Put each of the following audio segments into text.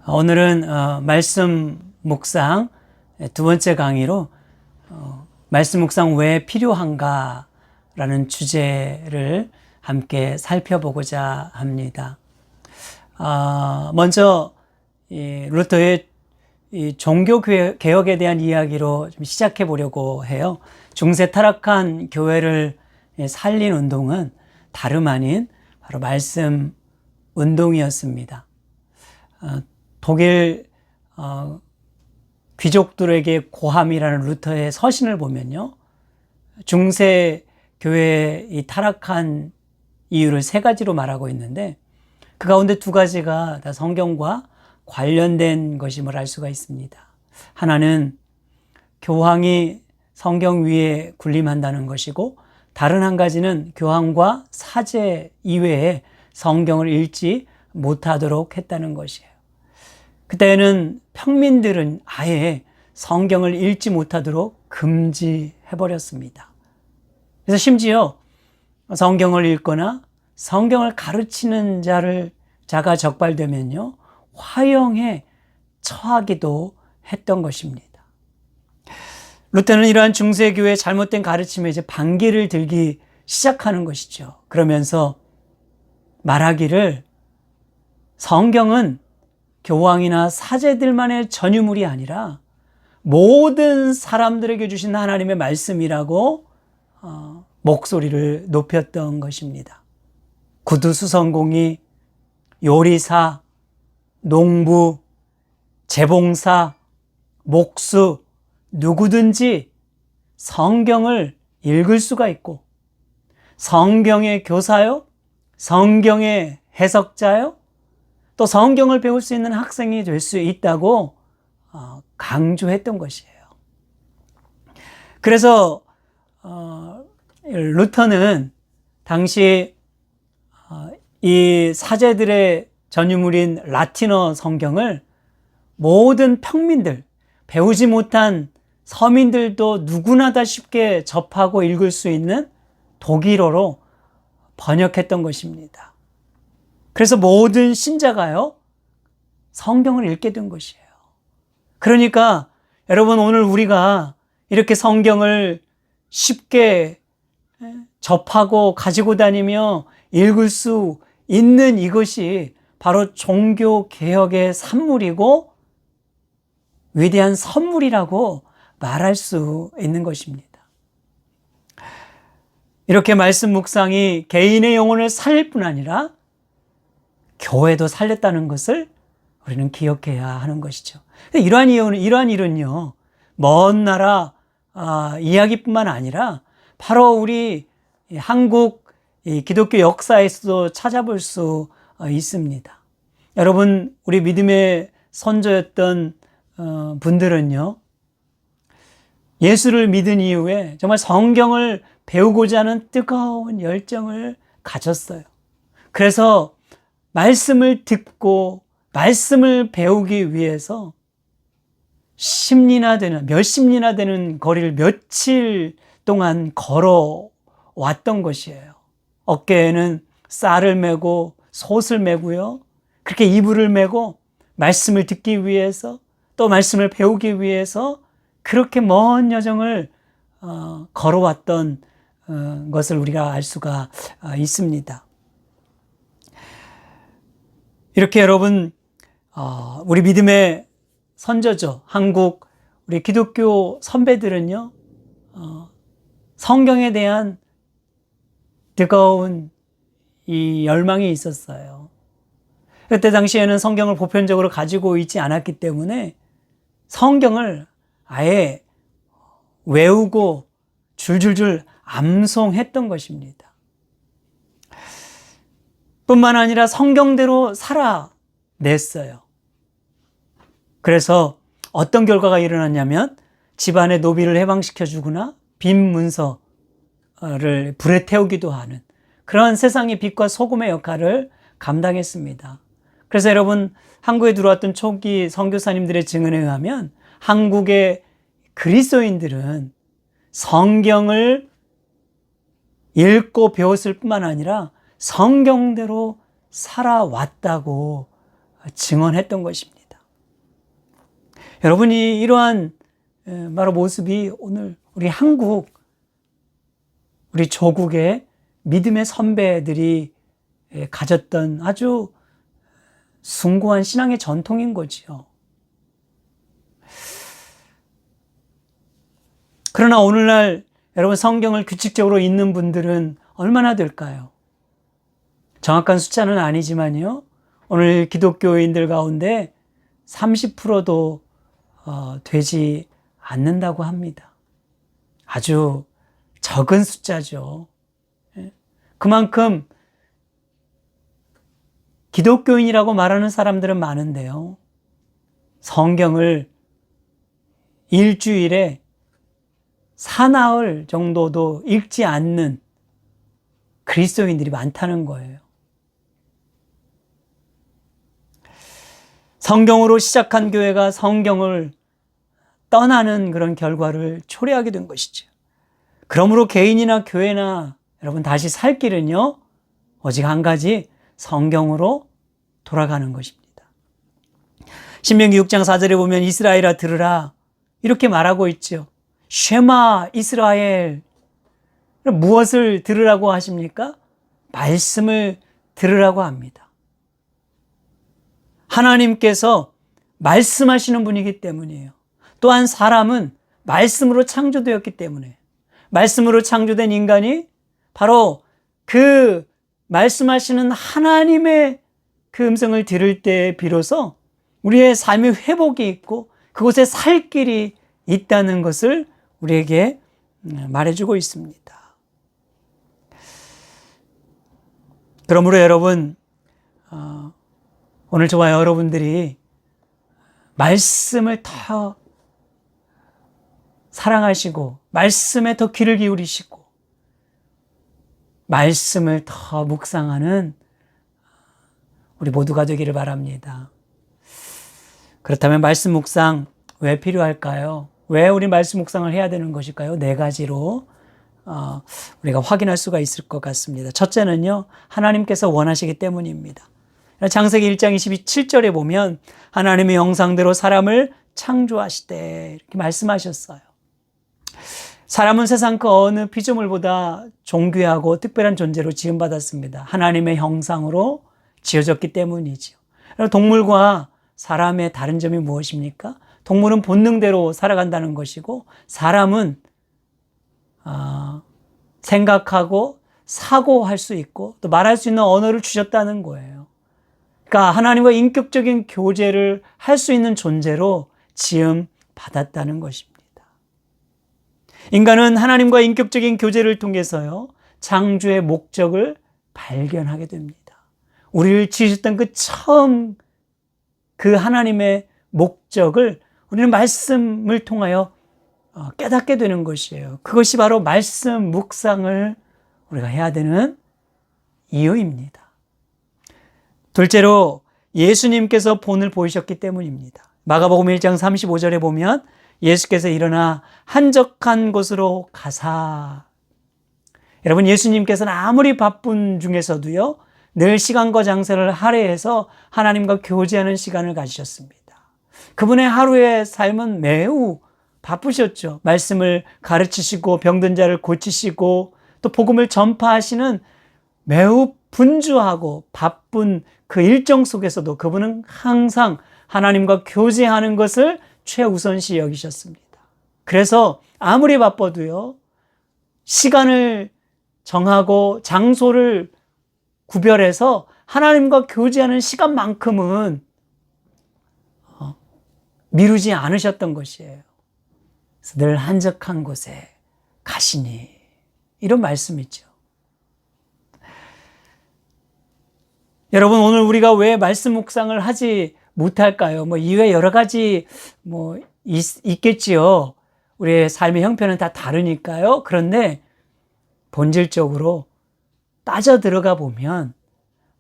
오늘은 말씀 묵상 두 번째 강의로 말씀 묵상 왜 필요한가 라는 주제를 함께 살펴보고자 합니다. 먼저 루터의 종교 개혁에 대한 이야기로 좀 시작해 보려고 해요. 중세 타락한 교회를 살린 운동은 다름 아닌 바로 말씀 운동이었습니다. 독일 귀족들에게 고함이라는 루터의 서신을 보면요, 중세 교회의 이 타락한 이유를 세 가지로 말하고 있는데, 그 가운데 두 가지가 다 성경과 관련된 것임을 알 수가 있습니다. 하나는 교황이 성경 위에 군림한다는 것이고, 다른 한 가지는 교황과 사제 이외에 성경을 읽지 못하도록 했다는 것이에요. 그때는 평민들은 아예 성경을 읽지 못하도록 금지해버렸습니다. 그래서 심지어 성경을 읽거나 성경을 가르치는 자가 적발되면요, 화형에 처하기도 했던 것입니다. 루터는 이러한 중세교회의 잘못된 가르침에 이제 반기를 들기 시작하는 것이죠. 그러면서 말하기를 성경은 교황이나 사제들만의 전유물이 아니라 모든 사람들에게 주신 하나님의 말씀이라고 목소리를 높였던 것입니다. 구두수선공이, 요리사, 농부, 재봉사, 목수, 누구든지 성경을 읽을 수가 있고, 성경의 교사요, 성경의 해석자요, 또 성경을 배울 수 있는 학생이 될 수 있다고 강조했던 것이에요. 그래서 루터는 당시 이 사제들의 전유물인 라틴어 성경을 모든 평민들, 배우지 못한 서민들도 누구나 다 쉽게 접하고 읽을 수 있는 독일어로 번역했던 것입니다. 그래서 모든 신자가요, 성경을 읽게 된 것이에요. 그러니까 여러분, 오늘 우리가 이렇게 성경을 쉽게 접하고 가지고 다니며 읽을 수 있는 이것이 바로 종교 개혁의 산물이고 위대한 선물이라고 말할 수 있는 것입니다. 이렇게 말씀 묵상이 개인의 영혼을 살릴 뿐 아니라 교회도 살렸다는 것을 우리는 기억해야 하는 것이죠. 이러한 일은요, 먼 나라 이야기뿐만 아니라 바로 우리 한국 기독교 역사에서도 찾아볼 수 있습니다. 여러분, 우리 믿음의 선조였던 분들은요, 예수를 믿은 이후에 정말 성경을 배우고자 하는 뜨거운 열정을 가졌어요. 그래서 말씀을 듣고 말씀을 배우기 위해서 몇십 리나 되는 거리를 며칠 동안 걸어왔던 것이에요. 어깨에는 쌀을 메고 솥을 메고요, 그렇게 이불을 메고 말씀을 듣기 위해서, 또 말씀을 배우기 위해서 그렇게 먼 여정을 걸어왔던 것을 우리가 알 수가 있습니다. 이렇게 여러분, 우리 믿음의 선조죠, 한국 우리 기독교 선배들은요, 성경에 대한 뜨거운 이 열망이 있었어요. 그때 당시에는 성경을 보편적으로 가지고 있지 않았기 때문에 성경을 아예 외우고 줄줄줄 암송했던 것입니다. 뿐만 아니라 성경대로 살아냈어요. 그래서 어떤 결과가 일어났냐면, 집안의 노비를 해방시켜 주거나 빈 문서를 불에 태우기도 하는 그런 세상의 빛과 소금의 역할을 감당했습니다. 그래서 여러분, 한국에 들어왔던 초기 선교사님들의 증언에 의하면 한국의 그리스도인들은 성경을 읽고 배웠을 뿐만 아니라 성경대로 살아왔다고 증언했던 것입니다. 여러분이 이러한 바로 모습이 오늘 우리 한국, 우리 조국의 믿음의 선배들이 가졌던 아주 숭고한 신앙의 전통인 거지요. 그러나 오늘날 여러분 성경을 규칙적으로 읽는 분들은 얼마나 될까요? 정확한 숫자는 아니지만요. 오늘 기독교인들 가운데 30%도 되지 않는다고 합니다. 아주 적은 숫자죠. 그만큼 기독교인이라고 말하는 사람들은 많은데요. 성경을 일주일에 사나흘 정도도 읽지 않는 그리스도인들이 많다는 거예요. 성경으로 시작한 교회가 성경을 떠나는 그런 결과를 초래하게 된 것이죠. 그러므로 개인이나 교회나 여러분 다시 살 길은요, 오직 한 가지, 성경으로 돌아가는 것입니다. 신명기 6장 4절에 보면 이스라엘아 들으라 이렇게 말하고 있죠. 쉐마 이스라엘. 무엇을 들으라고 하십니까? 말씀을 들으라고 합니다. 하나님께서 말씀하시는 분이기 때문이에요. 또한 사람은 말씀으로 창조되었기 때문에, 말씀으로 창조된 인간이 바로 그 말씀하시는 하나님의 그 음성을 들을 때 비로소 우리의 삶의 회복이 있고 그곳에 살 길이 있다는 것을 우리에게 말해주고 있습니다. 그러므로 여러분, 오늘 저와 여러분들이 말씀을 더 사랑하시고 말씀에 더 귀를 기울이시고 말씀을 더 묵상하는 우리 모두가 되기를 바랍니다. 그렇다면 말씀 묵상 왜 필요할까요? 왜 우리 말씀 묵상을 해야 되는 것일까요? 네 가지로 우리가 확인할 수가 있을 것 같습니다. 첫째는요, 하나님께서 원하시기 때문입니다. 창세기 1장 27절에 보면 하나님의 형상대로 사람을 창조하시되 이렇게 말씀하셨어요. 사람은 세상 그 어느 피조물보다 존귀하고 특별한 존재로 지음받았습니다. 하나님의 형상으로 지어졌기 때문이죠. 동물과 사람의 다른 점이 무엇입니까? 동물은 본능대로 살아간다는 것이고 사람은 생각하고 사고할 수 있고 또 말할 수 있는 언어를 주셨다는 거예요. 그러니까 하나님과 인격적인 교제를 할 수 있는 존재로 지음 받았다는 것입니다. 인간은 하나님과 인격적인 교제를 통해서요, 창조의 목적을 발견하게 됩니다. 우리를 지으셨던 그 처음 그 하나님의 목적을 우리는 말씀을 통하여 깨닫게 되는 것이에요. 그것이 바로 말씀 묵상을 우리가 해야 되는 이유입니다. 둘째로 예수님께서 본을 보이셨기 때문입니다. 마가복음 1장 35절에 보면 예수께서 일어나 한적한 곳으로 가사. 여러분, 예수님께서는 아무리 바쁜 중에서도요, 늘 시간과 장소를 할애해서 하나님과 교제하는 시간을 가지셨습니다. 그분의 하루의 삶은 매우 바쁘셨죠. 말씀을 가르치시고 병든 자를 고치시고 또 복음을 전파하시는 매우 분주하고 바쁜 그 일정 속에서도 그분은 항상 하나님과 교제하는 것을 최우선시 여기셨습니다. 그래서 아무리 바빠도요, 시간을 정하고 장소를 구별해서 하나님과 교제하는 시간만큼은 미루지 않으셨던 것이에요. 그래서 늘 한적한 곳에 가시니 이런 말씀이죠. 여러분, 오늘 우리가 왜 말씀 묵상을 하지 못할까요? 이유에 여러 가지 있겠지요. 우리의 삶의 형편은 다 다르니까요. 그런데 본질적으로 따져 들어가 보면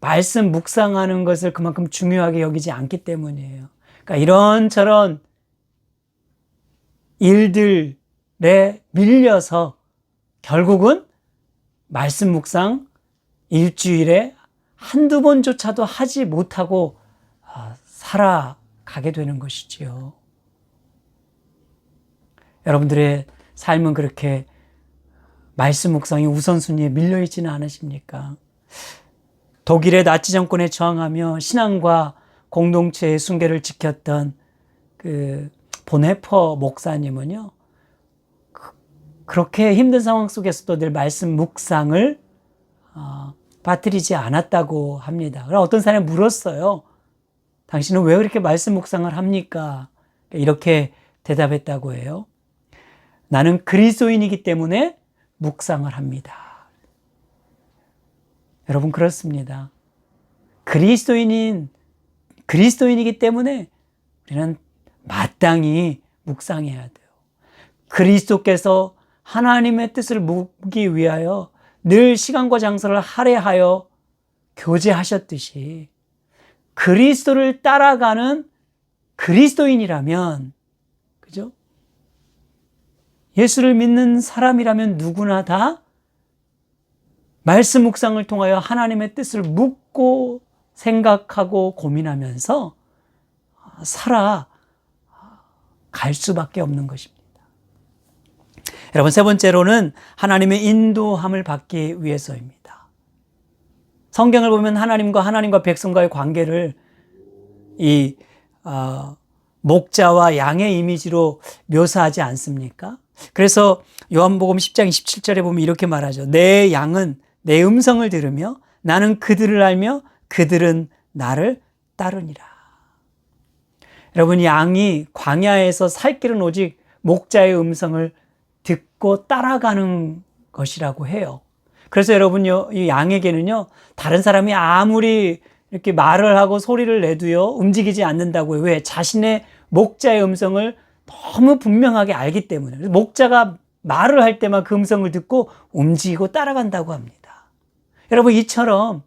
말씀 묵상하는 것을 그만큼 중요하게 여기지 않기 때문이에요. 그러니까 이런저런 일들에 밀려서 결국은 말씀 묵상 일주일에 한두 번조차도 하지 못하고 살아가게 되는 것이지요. 여러분들의 삶은 그렇게 말씀 묵상이 우선순위에 밀려있지는 않으십니까? 독일의 나치 정권에 저항하며 신앙과 공동체의 순결을 지켰던 그 보네퍼 목사님은요, 그렇게 힘든 상황 속에서도 늘 말씀 묵상을 빠뜨리지 않았다고 합니다. 그럼 어떤 사람이 물었어요. 당신은 왜 그렇게 말씀 묵상을 합니까? 이렇게 대답했다고 해요. 나는 그리스도인이기 때문에 묵상을 합니다. 여러분, 그렇습니다. 그리스도인이기 때문에 우리는 마땅히 묵상해야 돼요. 그리스도께서 하나님의 뜻을 묻기 위하여 늘 시간과 장소를 할애하여 교제하셨듯이 그리스도를 따라가는 그리스도인이라면, 그죠? 예수를 믿는 사람이라면 누구나 다 말씀 묵상을 통하여 하나님의 뜻을 묻고 생각하고 고민하면서 살아갈 수밖에 없는 것입니다. 여러분, 세 번째로는 하나님의 인도함을 받기 위해서입니다. 성경을 보면 하나님과 백성과의 관계를 목자와 양의 이미지로 묘사하지 않습니까? 그래서 요한복음 10장 27절에 보면 이렇게 말하죠. 내 양은 내 음성을 들으며 나는 그들을 알며 그들은 나를 따르니라. 여러분, 양이 광야에서 살 길은 오직 목자의 음성을 듣고 따라가는 것이라고 해요. 그래서 여러분요, 이 양에게는요, 다른 사람이 아무리 이렇게 말을 하고 소리를 내도요, 움직이지 않는다고요. 왜? 자신의 목자의 음성을 너무 분명하게 알기 때문에. 목자가 말을 할 때만 그 음성을 듣고 움직이고 따라간다고 합니다. 여러분, 이처럼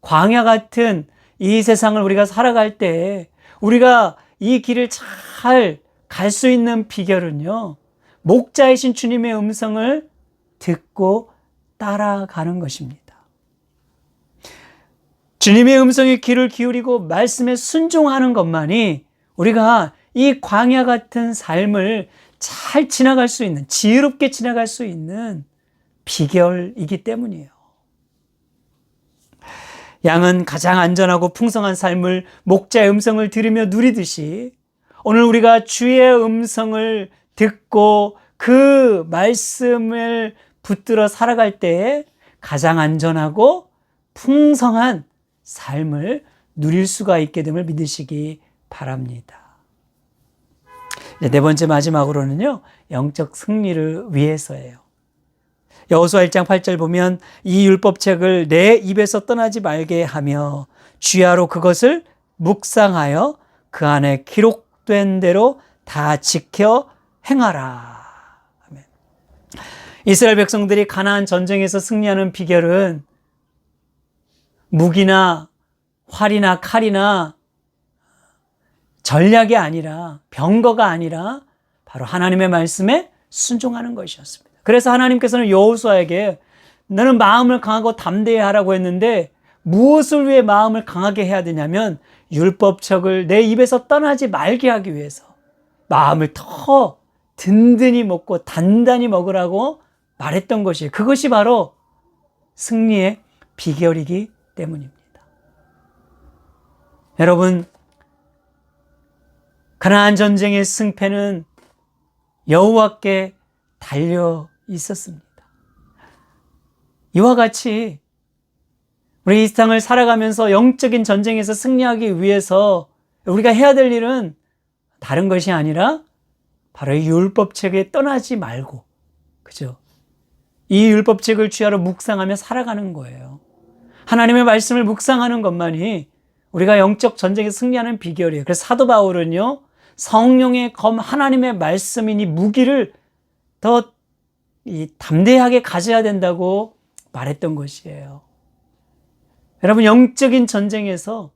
광야 같은 이 세상을 우리가 살아갈 때 우리가 이 길을 잘 갈 수 있는 비결은요, 목자이신 주님의 음성을 듣고 따라가는 것입니다. 주님의 음성에 귀를 기울이고 말씀에 순종하는 것만이 우리가 이 광야 같은 삶을 잘 지나갈 수 있는, 지혜롭게 지나갈 수 있는 비결이기 때문이에요. 양은 가장 안전하고 풍성한 삶을 목자의 음성을 들으며 누리듯이 오늘 우리가 주의 음성을 듣고 그 말씀을 붙들어 살아갈 때에 가장 안전하고 풍성한 삶을 누릴 수가 있게 됨을 믿으시기 바랍니다. 네 번째 마지막으로는요, 영적 승리를 위해서예요. 여호수아 1장 8절 보면 이 율법책을 내 입에서 떠나지 말게 하며 주야로 그것을 묵상하여 그 안에 기록된 대로 다 지켜 행하라. 아멘. 이스라엘 백성들이 가나안 전쟁에서 승리하는 비결은 무기나 활이나 칼이나 전략이 아니라, 병거가 아니라 바로 하나님의 말씀에 순종하는 것이었습니다. 그래서 하나님께서는 여호수아에게 너는 마음을 강하고 담대히 하라고 했는데 무엇을 위해 마음을 강하게 해야 되냐면 율법책을 내 입에서 떠나지 말게 하기 위해서 마음을 더 든든히 먹고 단단히 먹으라고 말했던 것이에요. 그것이 바로 승리의 비결이기 때문입니다. 여러분, 가나안 전쟁의 승패는 여호와께 달려 있었습니다. 이와 같이 우리 이 세상을 살아가면서 영적인 전쟁에서 승리하기 위해서 우리가 해야 될 일은 다른 것이 아니라 바로 이 율법책에 떠나지 말고, 그죠? 이 율법책을 주야로 묵상하며 살아가는 거예요. 하나님의 말씀을 묵상하는 것만이 우리가 영적 전쟁에서 승리하는 비결이에요. 그래서 사도 바울은요, 성령의 검 하나님의 말씀이니 무기를 더 담대하게 가져야 된다고 말했던 것이에요. 여러분, 영적인 전쟁에서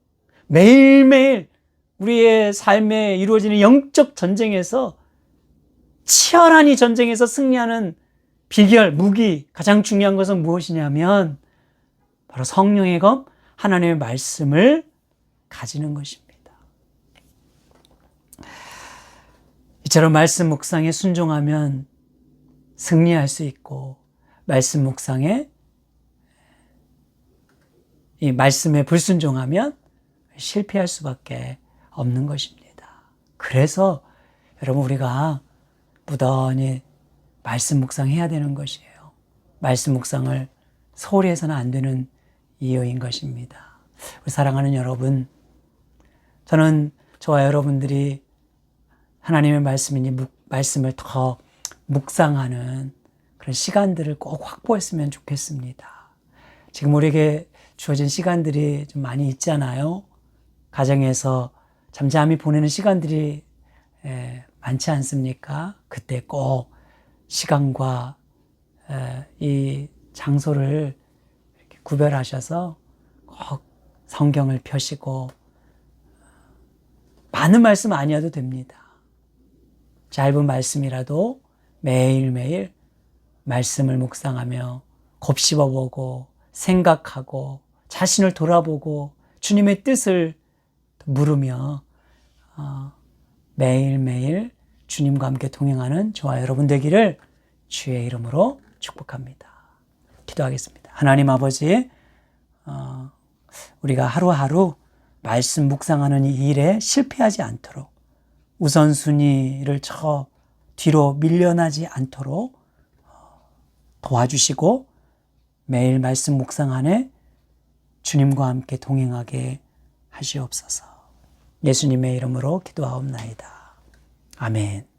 매일매일 우리의 삶에 이루어지는 영적 전쟁에서 치열한 이 전쟁에서 승리하는 비결, 무기, 가장 중요한 것은 무엇이냐면 바로 성령의 검, 하나님의 말씀을 가지는 것입니다. 이처럼 말씀 묵상에 순종하면 승리할 수 있고, 말씀 묵상에 이 말씀에 불순종하면 실패할 수밖에 없는 것입니다. 그래서 여러분, 우리가 무던히 말씀 묵상해야 되는 것이에요. 말씀 묵상을 소홀히 해서는 안 되는 이유인 것입니다. 우리 사랑하는 여러분, 저는 저와 여러분들이 하나님의 말씀을 더 묵상하는 그런 시간들을 꼭 확보했으면 좋겠습니다. 지금 우리에게 주어진 시간들이 좀 많이 있잖아요. 가정에서 잠잠히 보내는 시간들이 많지 않습니까? 그때 꼭 시간과 이 장소를 이렇게 구별하셔서 꼭 성경을 펴시고, 많은 말씀 아니어도 됩니다. 짧은 말씀이라도 매일매일 말씀을 묵상하며 곱씹어보고 생각하고 자신을 돌아보고 주님의 뜻을 물으며 매일매일 주님과 함께 동행하는 저와 여러분 되기를 주의 이름으로 축복합니다. 기도하겠습니다. 하나님 아버지, 우리가 하루하루 말씀 묵상하는 이 일에 실패하지 않도록, 우선순위를 뒤로 밀려나지 않도록 도와주시고, 매일 말씀 묵상 안에 주님과 함께 동행하게 하시옵소서. 예수님의 이름으로 기도하옵나이다. 아멘.